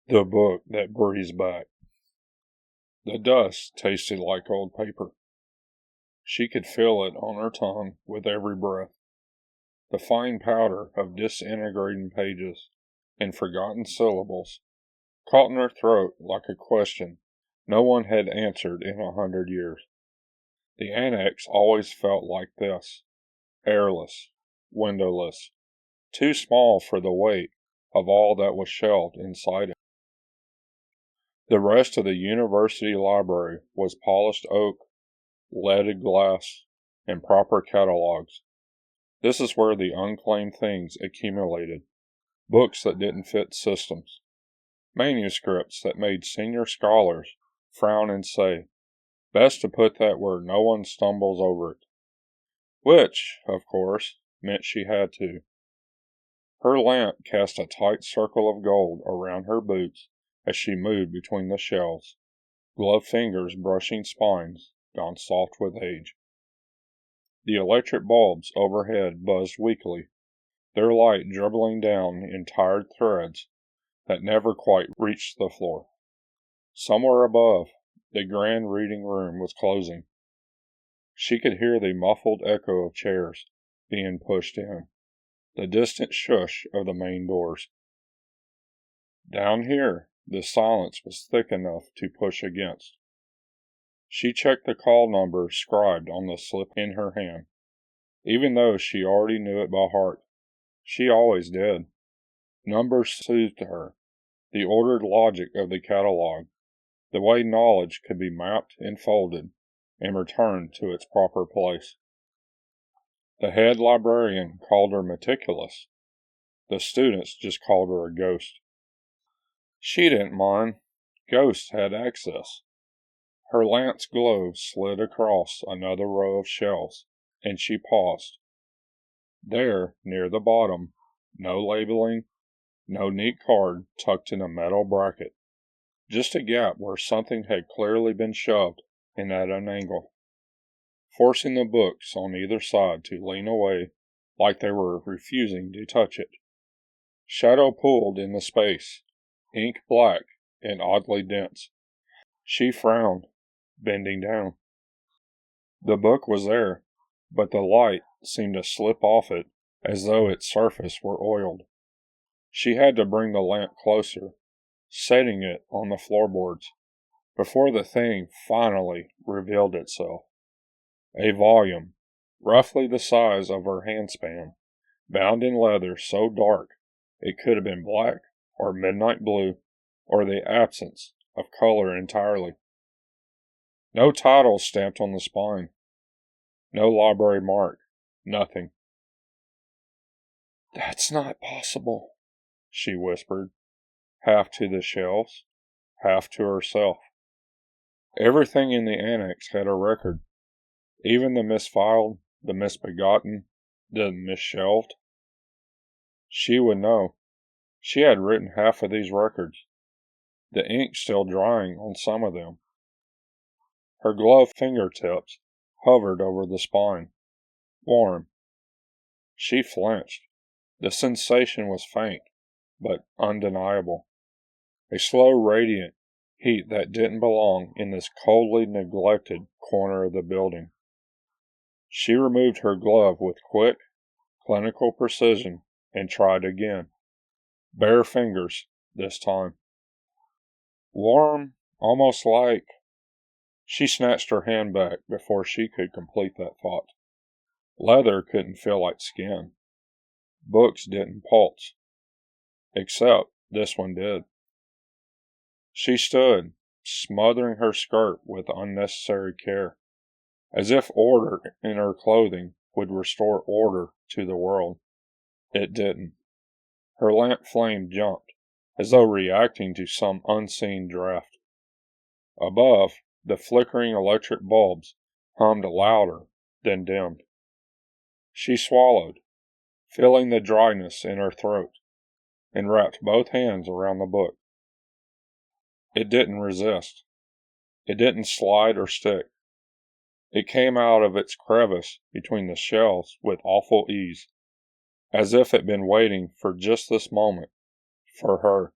The book that breathes back. The dust tasted like old paper. She could feel it on her tongue with every breath. The fine powder of disintegrating pages and forgotten syllables caught in her throat like a question no one had answered in 100 years. The annex always felt like this, airless, windowless, too small for the weight of all that was shelved inside it. The rest of the university library was polished oak, leaded glass, and proper catalogs. This is where the unclaimed things accumulated. Books that didn't fit systems. Manuscripts that made senior scholars frown and say, best to put that where no one stumbles over it. Which, of course, meant she had to. Her lamp cast a tight circle of gold around her boots as she moved between the shelves, gloved fingers brushing spines gone soft with age. The electric bulbs overhead buzzed weakly, their light dribbling down in tired threads that never quite reached the floor. Somewhere above, the grand reading room was closing. She could hear the muffled echo of chairs being pushed in, the distant shush of the main doors. Down here, the silence was thick enough to push against. She checked the call number scribed on the slip in her hand, even though she already knew it by heart. She always did. Numbers soothed her, the ordered logic of the catalog, the way knowledge could be mapped and folded and returned to its proper place. The head librarian called her meticulous. The students just called her a ghost. She didn't mind. Ghosts had access. Her lamp's glow slid across another row of shelves, and she paused. There, near the bottom, no labeling, no neat card tucked in a metal bracket. Just a gap where something had clearly been shoved in at an angle, forcing the books on either side to lean away like they were refusing to touch it. Shadow pooled in the space, ink black and oddly dense. She frowned, bending down. The book was there, but the light seemed to slip off it as though its surface were oiled. She had to bring the lamp closer, setting it on the floorboards, before the thing finally revealed itself. A volume, roughly the size of her handspan, bound in leather so dark it could have been black or midnight blue or the absence of color entirely. No title stamped on the spine. No library mark. Nothing. "That's not possible," she whispered, half to the shelves, half to herself. Everything in the annex had a record, even the misfiled, the misbegotten, the misshelved. She would know. She had written half of these records, the ink still drying on some of them. Her gloved fingertips hovered over the spine, warm. She flinched. The sensation was faint, but undeniable. A slow, radiant heat that didn't belong in this coldly neglected corner of the building. She removed her glove with quick, clinical precision and tried again. Bare fingers, this time. Warm, almost like... She snatched her hand back before she could complete that thought. Leather couldn't feel like skin. Books didn't pulse. Except this one did. She stood, smothering her skirt with unnecessary care, as if order in her clothing would restore order to the world. It didn't. Her lamp flame jumped, as though reacting to some unseen draft. Above, the flickering electric bulbs hummed louder, then dimmed. She swallowed, feeling the dryness in her throat, and wrapped both hands around the book. It didn't resist. It didn't slide or stick. It came out of its crevice between the shelves with awful ease, as if it had been waiting for just this moment, for her.